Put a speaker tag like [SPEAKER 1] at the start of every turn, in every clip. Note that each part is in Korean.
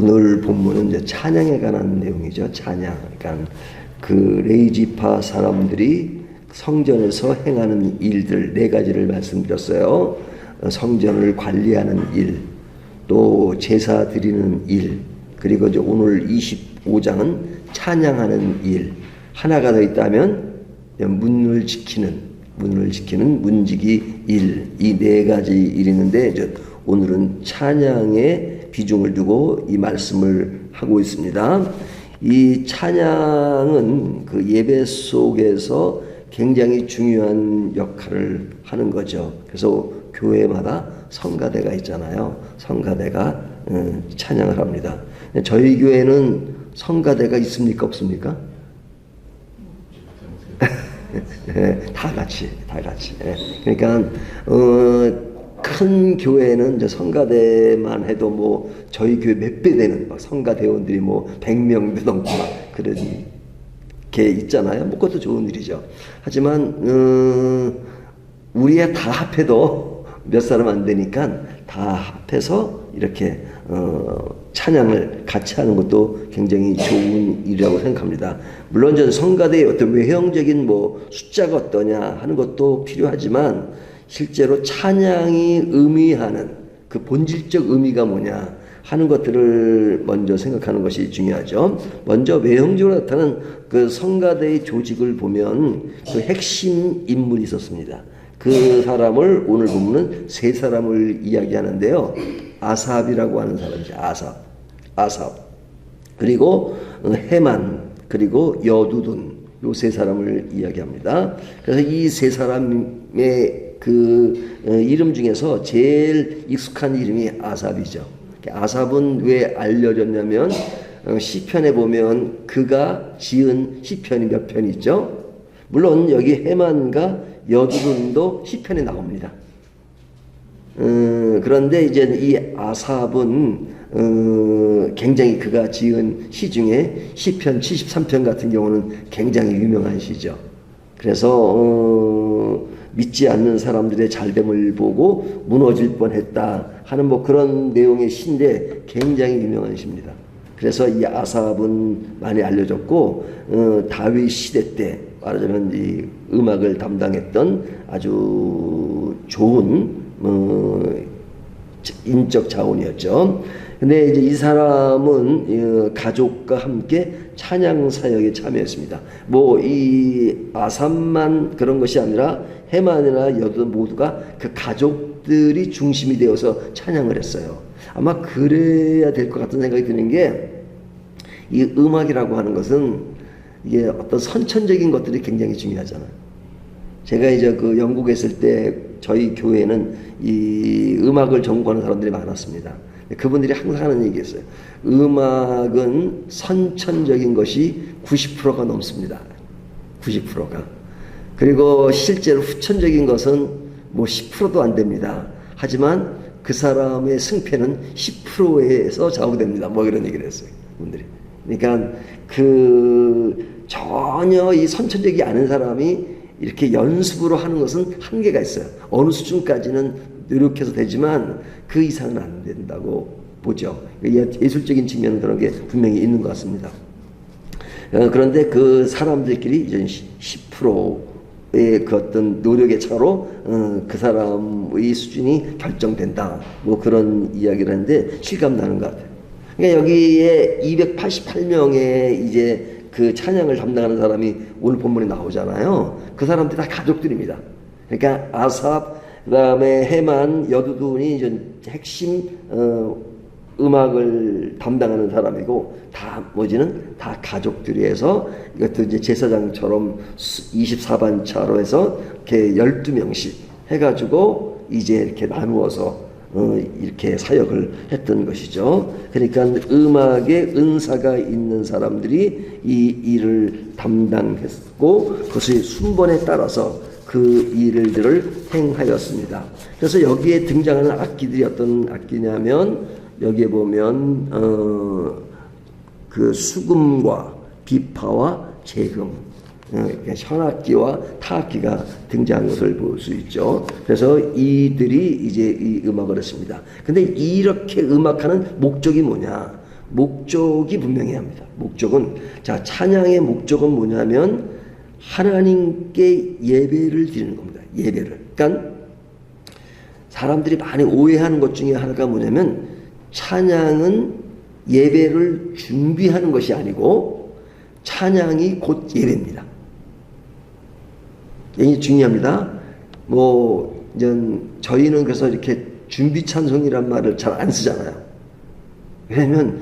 [SPEAKER 1] 오늘 본문은 이제 찬양에 관한 내용이죠. 찬양. 그러니까 그 레이지파 사람들이 성전에서 행하는 일들 네 가지를 말씀드렸어요. 성전을 관리하는 일, 또 제사 드리는 일, 그리고 이제 오늘 25장은 찬양하는 일. 하나가 더 있다면 문을 지키는 문지기 일. 이 네 가지 일이 있는데 오늘은 찬양에 비중을 두고 이 말씀을 하고 있습니다. 이 찬양은 그 예배 속에서 굉장히 중요한 역할을 하는 거죠. 그래서 교회마다 성가대가 있잖아요. 성가대가 찬양을 합니다. 저희 교회는 성가대가 있습니까? 없습니까? 다 같이. 그러니까 큰 교회는 이제 성가대만 해도 뭐 저희 교회 몇 배 되는 막 성가대원들이 뭐 100명도 넘고 막 그런 게 있잖아요. 뭐 그것도 좋은 일이죠. 하지만 우리가 다 합해도 몇 사람 안 되니까 다 합해서 이렇게 찬양을 같이 하는 것도 굉장히 좋은 일이라고 생각합니다. 물론 전 성가대의 어떤 외형적인 뭐 숫자가 어떠냐 하는 것도 필요하지만 실제로 찬양이 의미하는 그 본질적 의미가 뭐냐 하는 것들을 먼저 생각하는 것이 중요하죠. 먼저 외형적으로 나타나는 그 성가대의 조직을 보면 그 핵심 인물이 있었습니다. 그 사람을 오늘 보면은 세 사람을 이야기하는데요. 아삽이라고 하는 사람이죠. 아삽. 그리고 헤만, 그리고 여두둔, 요 세 사람을 이야기합니다. 그래서 이 세 사람의 그 이름 중에서 제일 익숙한 이름이 아삽이죠. 아삽은 왜 알려졌냐면 시편에 보면 그가 지은 시편이 몇 편 있죠. 물론 여기 헤만과 여두둔도 시편에 나옵니다. 그런데 이제 이 아삽은 굉장히 그가 지은 시 중에 시편 73편 같은 경우는 굉장히 유명한 시죠. 그래서 믿지 않는 사람들의 잘됨을 보고 무너질 뻔했다 하는 뭐 그런 내용의 시인데 굉장히 유명한 시입니다. 그래서 이 아삽은 많이 알려졌고 다윗 시대 때 말하자면 이 음악을 담당했던 아주 좋은 인적 자원이었죠. 근데 이제 이 사람은 가족과 함께 찬양 사역에 참여했습니다. 뭐 이 아삽만 그런 것이 아니라 헤만이나 여두둔 모두가 그 가족들이 중심이 되어서 찬양을 했어요. 아마 그래야 될 것 같은 생각이 드는 게 이 음악이라고 하는 것은 이게 어떤 선천적인 것들이 굉장히 중요하잖아요. 제가 이제 그 영국에 있을 때 저희 교회는 이 음악을 전공하는 사람들이 많았습니다. 그분들이 항상 하는 얘기였어요. 음악은 선천적인 것이 90%가 넘습니다. 90%가. 그리고 실제로 후천적인 것은 뭐 10%도 안 됩니다. 하지만 그 사람의 승패는 10%에서 좌우됩니다. 뭐 이런 얘기를 했어요. 분들이. 그러니까 그 전혀 이 선천적이 않은 사람이 이렇게 연습으로 하는 것은 한계가 있어요. 어느 수준까지는 노력해서 되지만 그 이상은 안 된다고 보죠. 예술적인 측면은 그런 게 분명히 있는 것 같습니다. 그런데 그 사람들끼리 이제 10%의 그 어떤 노력의 차로 그 사람의 수준이 결정된다. 뭐 그런 이야기를 하는데 실감나는 것 같아요. 그러니까 여기에 288명의 이제 그 찬양을 담당하는 사람이 오늘 본문에 나오잖아요. 그 사람들이 다 가족들입니다. 그러니까 아삽, 그 다음에 헤만, 여두둔이 이제 핵심 음악을 담당하는 사람이고 다 가족들이 해서 이것도 이제 제사장처럼 24반차로 해서 이렇게 12명씩 해가지고 이제 이렇게 나누어서 이렇게 사역을 했던 것이죠. 그러니까 음악에 은사가 있는 사람들이 이 일을 담당했고 그것의 순번에 따라서 그 일들을 행하였습니다. 그래서 여기에 등장하는 악기들이 어떤 악기냐면 여기에 보면 그 수금과 비파와 재금, 현악기와 타악기가 등장한 것을 볼 수 있죠. 그래서 이들이 이제 이 음악을 했습니다. 근데 이렇게 음악하는 목적이 뭐냐? 목적이 분명해야 합니다. 목적은, 자, 찬양의 목적은 뭐냐면 하나님께 예배를 드리는 겁니다. 예배를. 그러니까 사람들이 많이 오해하는 것 중에 하나가 뭐냐면 찬양은 예배를 준비하는 것이 아니고 찬양이 곧 예배입니다. 굉장히 중요합니다. 뭐 저희는 그래서 이렇게 준비 찬송이란 말을 잘 안 쓰잖아요. 왜냐면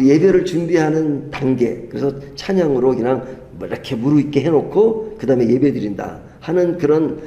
[SPEAKER 1] 예배를 준비하는 단계, 그래서 찬양으로 그냥 이렇게 무릎 있게 해놓고 그 다음에 예배 드린다 하는 그런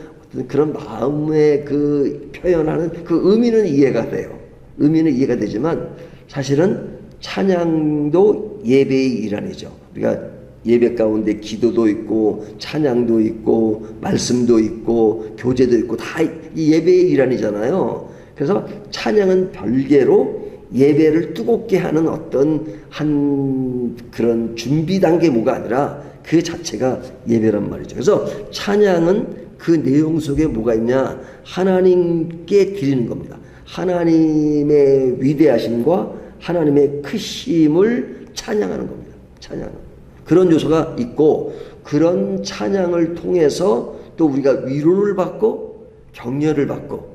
[SPEAKER 1] 마음의 그 표현하는 그 의미는 이해가 돼요. 의미는 이해가 되지만 사실은 찬양도 예배의 일환이죠. 우리가 예배 가운데 기도도 있고 찬양도 있고 말씀도 있고 교제도 있고 다 이 예배의 일환이잖아요. 그래서 찬양은 별개로 예배를 뜨겁게 하는 어떤 한 그런 준비 단계 뭐가 아니라 그 자체가 예배란 말이죠. 그래서 찬양은 그 내용 속에 뭐가 있냐? 하나님께 드리는 겁니다. 하나님의 위대하심과 하나님의 크심을 찬양하는 겁니다. 찬양은. 그런 요소가 있고 그런 찬양을 통해서 또 우리가 위로를 받고 격려를 받고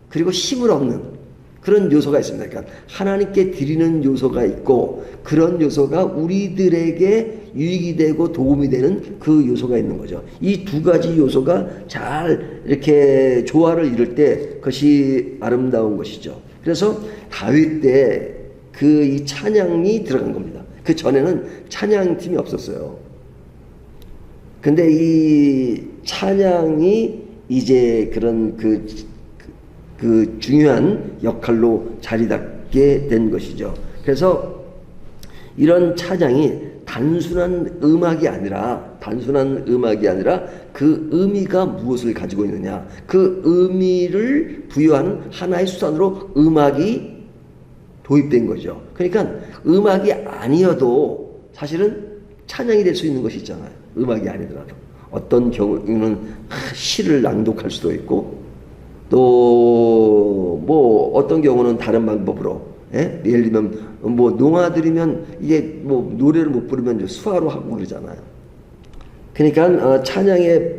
[SPEAKER 1] 그리고 힘을 얻는 그런 요소가 있습니다. 그러니까 하나님께 드리는 요소가 있고 그런 요소가 우리들에게 유익이 되고 도움이 되는 그 요소가 있는 거죠. 이 두 가지 요소가 잘 이렇게 조화를 이룰 때 그것이 아름다운 것이죠. 그래서 다윗 때 그 이 찬양이 들어간 겁니다. 그 전에는 찬양팀이 없었어요. 근데 이 찬양이 이제 그런 그 중요한 역할로 자리 잡게 된 것이죠. 그래서 이런 찬양이 단순한 음악이 아니라 그 의미가 무엇을 가지고 있느냐, 그 의미를 부여하는 하나의 수단으로 음악이 도입된 거죠. 그러니까 음악이 아니어도 사실은 찬양이 될 수 있는 것이 있잖아요. 음악이 아니더라도 어떤 경우는 시를 낭독할 수도 있고 또 뭐 어떤 경우는 다른 방법으로, 예? 예를 들면 뭐 농아들이면 이게 뭐 노래를 못 부르면 수화로 하고 그러잖아요. 그러니까 찬양의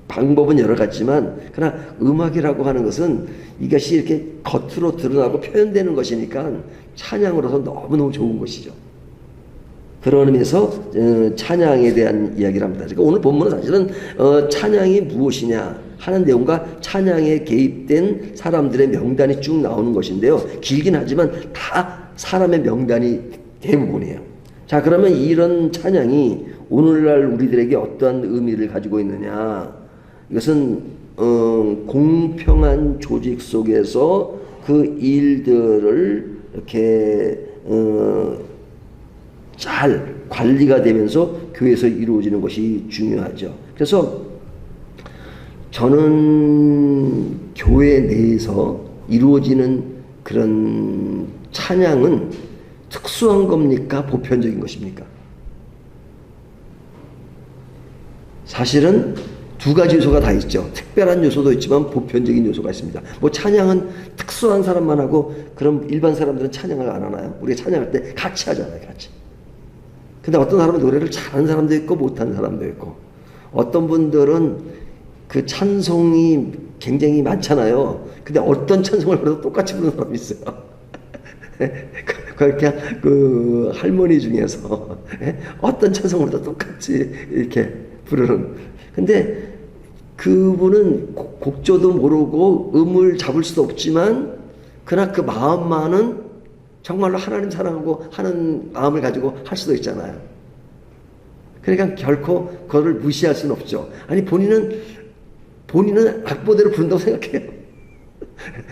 [SPEAKER 1] 방법은 여러 가지지만 그러나 음악이라고 하는 것은 이것이 이렇게 겉으로 드러나고 표현되는 것이니까 찬양으로서 너무너무 좋은 것이죠. 그런 의미에서 찬양에 대한 이야기를 합니다. 그러니까 오늘 본문은 사실은 찬양이 무엇이냐 하는 내용과 찬양에 개입된 사람들의 명단이 쭉 나오는 것인데요. 길긴 하지만 다 사람의 명단이 대부분이에요. 자, 그러면 이런 찬양이 오늘날 우리들에게 어떠한 의미를 가지고 있느냐? 이것은 공평한 조직 속에서 그 일들을 이렇게 잘 관리가 되면서 교회에서 이루어지는 것이 중요하죠. 그래서 저는 교회 내에서 이루어지는 그런 찬양은 특수한 겁니까? 보편적인 것입니까? 사실은 두 가지 요소가 다 있죠. 특별한 요소도 있지만 보편적인 요소가 있습니다. 뭐 찬양은 특수한 사람만 하고 그럼 일반 사람들은 찬양을 안 하나요? 우리가 찬양할 때 같이 하잖아요. 같이. 근데 어떤 사람은 노래를 잘하는 사람도 있고 못하는 사람도 있고 어떤 분들은 그 찬송이 굉장히 많잖아요. 근데 어떤 찬송을 불러도 똑같이 부르는 사람이 있어요. 그렇게 그 할머니 중에서 어떤 찬송을 도 똑같이 이렇게 부르는. 근데 그분은 곡조도 모르고 음을 잡을 수도 없지만 그러나 그 마음만은 정말로 하나님 사랑하고 하는 마음을 가지고 할 수도 있잖아요. 그러니까 결코 그거를 무시할 수는 없죠. 아니 본인은 악보대로 부른다고 생각해요.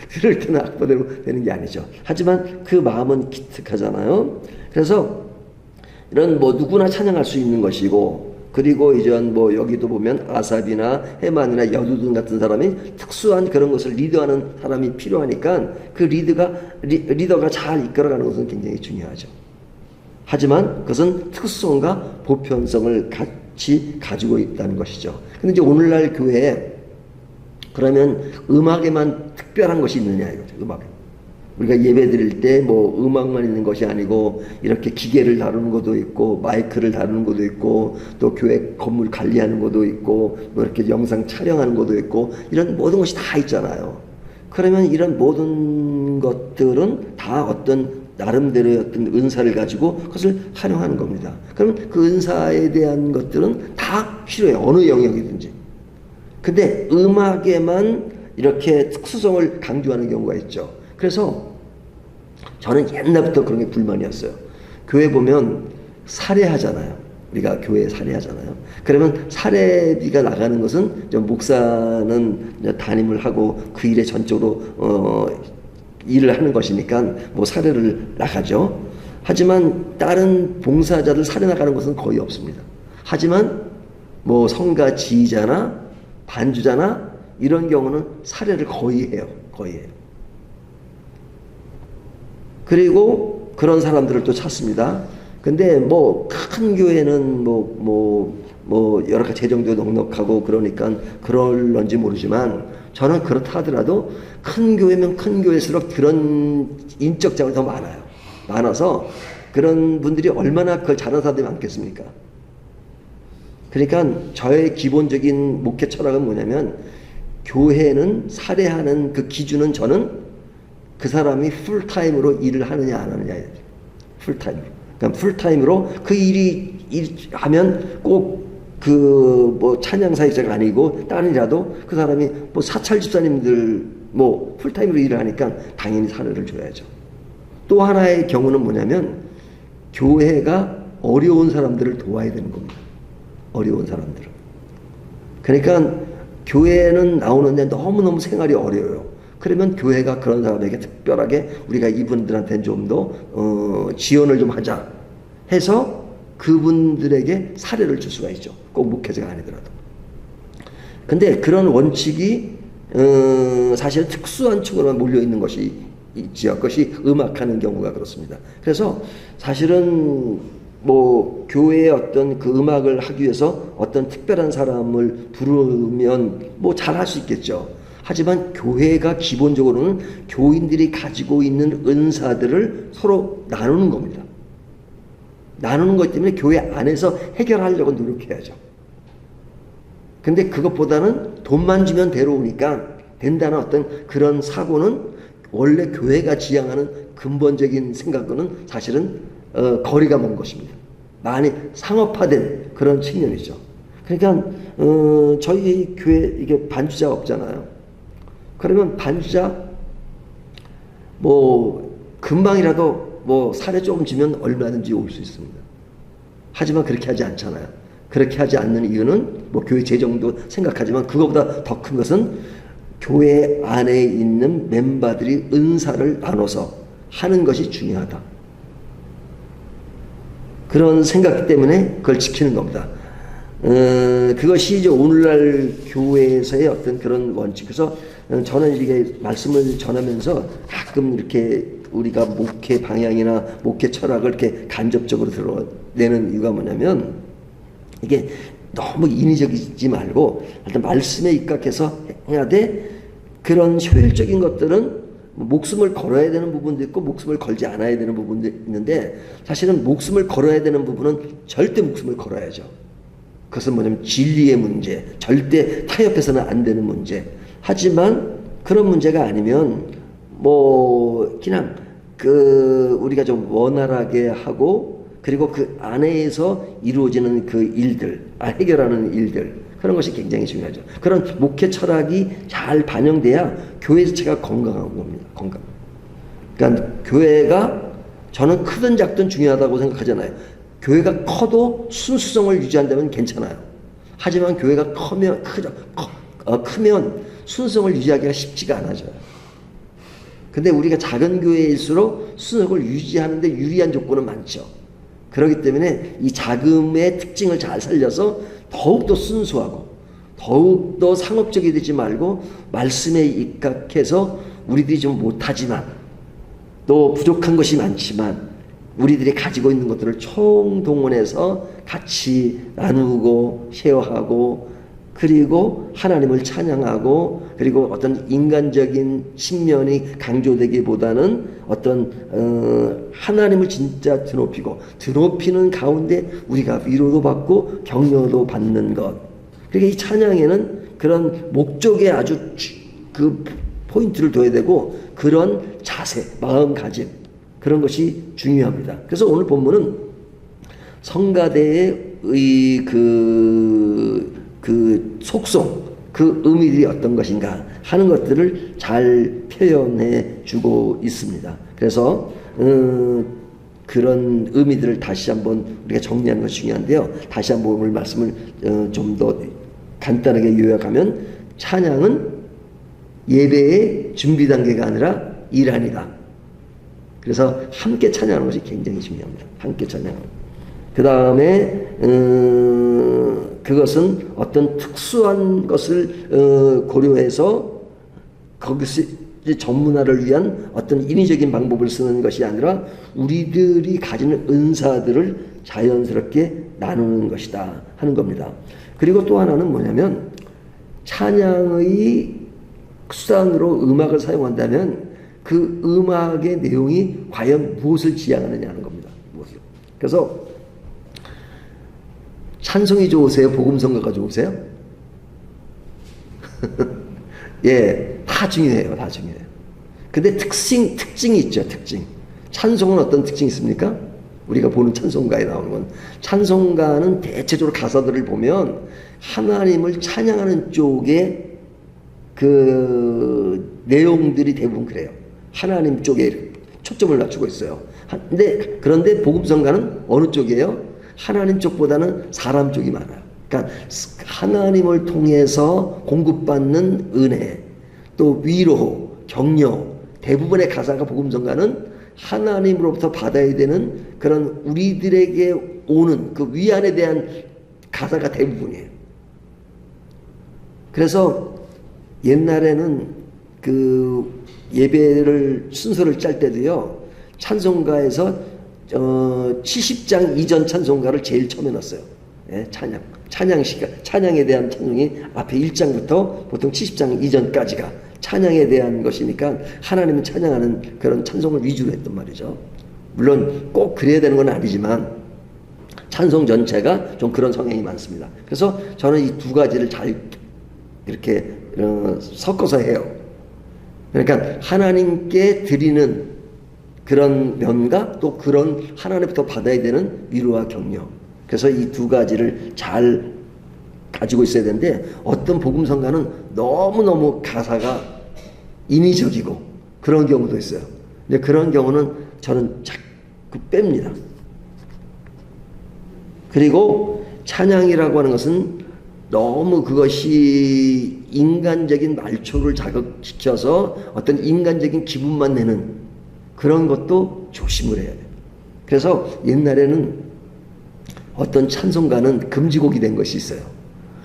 [SPEAKER 1] 들을 때는 악보대로 되는 게 아니죠. 하지만 그 마음은 기특하잖아요. 그래서 이런 뭐 누구나 찬양할 수 있는 것이고 그리고 이전 뭐 여기도 보면 아삽이나 헤만이나 여두둔 같은 사람이 특수한 그런 것을 리더하는 사람이 필요하니까 그 리더가 잘 이끌어가는 것은 굉장히 중요하죠. 하지만 그것은 특수성과 보편성을 같이 가지고 있다는 것이죠. 근데 이제 오늘날 교회에 그러면 음악에만 특별한 것이 있느냐 이거죠. 음악에. 우리가 예배 드릴 때 뭐 음악만 있는 것이 아니고 이렇게 기계를 다루는 것도 있고 마이크를 다루는 것도 있고 또 교회 건물 관리하는 것도 있고 뭐 이렇게 영상 촬영하는 것도 있고 이런 모든 것이 다 있잖아요. 그러면 이런 모든 것들은 다 어떤 나름대로의 어떤 은사를 가지고 그것을 활용하는 겁니다. 그럼 그 은사에 대한 것들은 다 필요해요. 어느 영역이든지. 근데 음악에만 이렇게 특수성을 강조하는 경우가 있죠. 그래서 저는 옛날부터 그런 게 불만이었어요. 교회 보면 사례하잖아요. 우리가 교회에 사례하잖아요. 그러면 사례비가 나가는 것은 목사는 담임을 하고 그 일에 전적으로 일을 하는 것이니까 뭐 사례를 나가죠. 하지만 다른 봉사자들 사례 나가는 것은 거의 없습니다. 하지만 뭐 성가 지휘자나 반주자나 이런 경우는 사례를 거의 해요. 거의 해요. 그리고 그런 사람들을 또 찾습니다. 근데 뭐 큰 교회는 뭐 여러 가지 재정도 넉넉하고 그러니까 그럴런지 모르지만 저는 그렇다 하더라도 큰 교회면 큰 교회일수록 그런 인적 자원이 더 많아요. 많아서 그런 분들이 얼마나 그걸 잘하는 사람들이 많겠습니까? 그러니까 저의 기본적인 목회 철학은 뭐냐면 교회는 사례하는 그 기준은 저는 그 사람이 풀타임으로 일을 하느냐 안 하느냐예요. 풀타임으로. 그러니까 풀타임으로 그 일이 하면 꼭 그 뭐 찬양사역자가 아니고 다른이라도 그 사람이 뭐 사찰 집사님들 뭐 풀타임으로 일을 하니까 당연히 사례를 줘야죠. 또 하나의 경우는 뭐냐면 교회가 어려운 사람들을 도와야 되는 겁니다. 어려운 사람들을. 그러니까 교회는 나오는데 너무너무 생활이 어려워요. 그러면 교회가 그런 사람에게 특별하게 우리가 이분들한테는 좀 더 지원을 좀 하자 해서 그분들에게 사례를 줄 수가 있죠. 꼭 목회자가 아니더라도. 근데 그런 원칙이 사실 특수한 층으로만 몰려있는 것이 있지요. 그것이 음악하는 경우가 그렇습니다. 그래서 사실은 뭐 교회의 어떤 그 음악을 하기 위해서 어떤 특별한 사람을 부르면 뭐 잘할 수 있겠죠. 하지만 교회가 기본적으로는 교인들이 가지고 있는 은사들을 서로 나누는 겁니다. 나누는 것 때문에 교회 안에서 해결하려고 노력해야죠. 근데 그것보다는 돈만 주면 데려오니까 된다는 어떤 그런 사고는 원래 교회가 지향하는 근본적인 생각과는 사실은 거리가 먼 것입니다. 많이 상업화된 그런 측면이죠. 그러니까 저희 교회 이게 반주자가 없잖아요. 그러면 반주자 뭐 금방이라도 뭐 사례 조금 주면 얼마든지 올 수 있습니다. 하지만 그렇게 하지 않잖아요. 그렇게 하지 않는 이유는 뭐 교회 재정도 생각하지만 그거보다 더 큰 것은 교회 안에 있는 멤버들이 은사를 나눠서 하는 것이 중요하다. 그런 생각 때문에 그걸 지키는 겁니다. 그것이 이제 오늘날 교회에서의 어떤 그런 원칙. 그래서 저는 이게 말씀을 전하면서 가끔 이렇게 우리가 목회 방향이나 목회 철학을 이렇게 간접적으로 드러내는 이유가 뭐냐면 이게 너무 인위적이지 말고 일단 말씀에 입각해서 해야 돼. 그런 효율적인 것들은 목숨을 걸어야 되는 부분도 있고 목숨을 걸지 않아야 되는 부분도 있는데 사실은 목숨을 걸어야 되는 부분은 절대 목숨을 걸어야죠. 그것은 뭐냐면 진리의 문제, 절대 타협해서는 안 되는 문제. 하지만 그런 문제가 아니면 뭐 그냥 그 우리가 좀 원활하게 하고 그리고 그 안에서 이루어지는 그 일들, 해결하는 일들 그런 것이 굉장히 중요하죠. 그런 목회 철학이 잘 반영돼야 교회 자체가 건강한 겁니다. 건강. 그러니까 교회가 저는 크든 작든 중요하다고 생각하잖아요. 교회가 커도 순수성을 유지한다면 괜찮아요. 하지만 교회가 크면 순수성을 유지하기가 쉽지가 않아져요. 근데 우리가 작은 교회일수록 순수성을 유지하는데 유리한 조건은 많죠. 그렇기 때문에 이 자금의 특징을 잘 살려서 더욱더 순수하고 더욱더 상업적이 되지 말고 말씀에 입각해서 우리들이 좀 못하지만 또 부족한 것이 많지만 우리들이 가지고 있는 것들을 총동원해서 같이 나누고 쉐어하고 그리고 하나님을 찬양하고 그리고 어떤 인간적인 측면이 강조되기보다는 어떤 하나님을 진짜 드높이는 가운데 우리가 위로도 받고 격려도 받는 것. 그러니까 이 찬양에는 그런 목적에 아주 그 포인트를 둬야 되고 그런 자세, 마음가짐 그런 것이 중요합니다. 그래서 오늘 본문은 성가대의 그 속성, 그 의미들이 어떤 것인가 하는 것들을 잘 표현해 주고 있습니다. 그래서 그런 의미들을 다시 한번 우리가 정리하는 것이 중요한데요. 다시 한번 오늘 말씀을 좀 더 간단하게 요약하면 찬양은 예배의 준비 단계가 아니라 일환이다. 그래서 함께 찬양하는 것이 굉장히 중요합니다. 함께 찬양하는. 그 다음에 그것은 어떤 특수한 것을 고려해서 거기서 전문화를 위한 어떤 인위적인 방법을 쓰는 것이 아니라 우리들이 가지는 은사들을 자연스럽게 나누는 것이다 하는 겁니다. 그리고 또 하나는 뭐냐면 찬양의 수단으로 음악을 사용한다면 그 음악의 내용이 과연 무엇을 지향하느냐 하는 겁니다. 그래서 찬송이 좋으세요? 복음성가가 좋으세요? 예, 다 중요해요. 다 중요해요. 근데 특징이 있죠. 특징. 찬송은 어떤 특징이 있습니까? 우리가 보는 찬송가에 나오는 건 찬송가는 대체적으로 가사들을 보면 하나님을 찬양하는 쪽에 그 내용들이 대부분 그래요. 하나님 쪽에 초점을 맞추고 있어요. 그런데 복음성가는 어느 쪽이에요? 하나님 쪽보다는 사람 쪽이 많아요. 그러니까 하나님을 통해서 공급받는 은혜, 또 위로, 격려, 대부분의 가사가 복음성가는 하나님으로부터 받아야 되는 그런 우리들에게 오는 그 위안에 대한 가사가 대부분이에요. 그래서 옛날에는 그 예배를 순서를 짤 때도요, 찬송가에서 70장 이전 찬송가를 제일 처음에 넣었어요. 예, 찬양에 대한 찬송이 앞에 1장부터 보통 70장 이전까지가 찬양에 대한 것이니까 하나님을 찬양하는 그런 찬송을 위주로 했단 말이죠. 물론 꼭 그래야 되는 건 아니지만 찬송 전체가 좀 그런 성향이 많습니다. 그래서 저는 이 두 가지를 잘 이렇게 섞어서 해요. 그러니까 하나님께 드리는 그런 면과 또 그런 하나님부터 받아야 되는 위로와 격려. 그래서 이 두 가지를 잘 가지고 있어야 되는데 어떤 복음성가는 너무너무 가사가 인위적이고 그런 경우도 있어요. 근데 그런 경우는 저는 자꾸 뺍니다. 그리고 찬양이라고 하는 것은 너무 그것이 인간적인 말초를 자극시켜서 어떤 인간적인 기분만 내는 그런 것도 조심을 해야 돼요. 그래서 옛날에는 어떤 찬송가는 금지곡이 된 것이 있어요.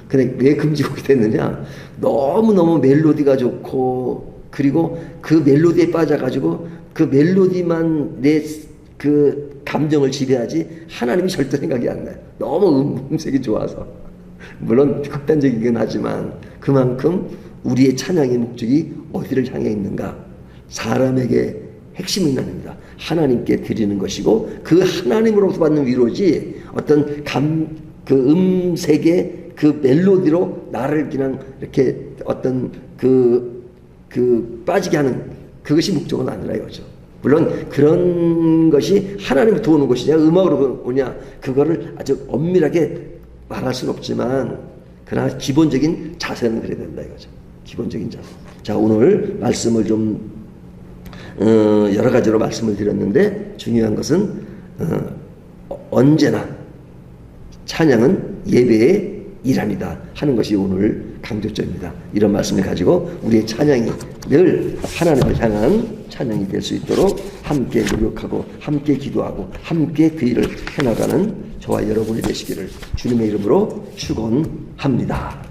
[SPEAKER 1] 근데 왜 금지곡이 됐느냐? 너무너무 멜로디가 좋고 그리고 그 멜로디에 빠져가지고 그 멜로디만 내 그 감정을 지배하지 하나님이 절대 생각이 안 나요. 너무 음색이 좋아서. 물론 극단적이긴 하지만 그만큼 우리의 찬양의 목적이 어디를 향해 있는가? 사람에게 핵심이 있습니다. 하나님께 드리는 것이고 그 하나님으로부터 받는 위로지 어떤 그 음색의 그 멜로디로 나를 그냥 이렇게 어떤 빠지게 하는 그것이 목적은 아니라 이거죠. 물론 그런 것이 하나님부터 오는 것이냐 음악으로 오냐 그거를 아주 엄밀하게 말할 수는 없지만 그러나 기본적인 자세는 그래야 된다 이거죠. 기본적인 자세. 자, 오늘 말씀을 좀 여러 가지로 말씀을 드렸는데 중요한 것은 언제나 찬양은 예배의 일환이다 하는 것이 오늘 강조점입니다. 이런 말씀을 가지고 우리의 찬양이 늘 하나님을 향한 찬양이 될 수 있도록 함께 노력하고 함께 기도하고 함께 그 일을 해나가는 저와 여러분이 되시기를 주님의 이름으로 축원합니다.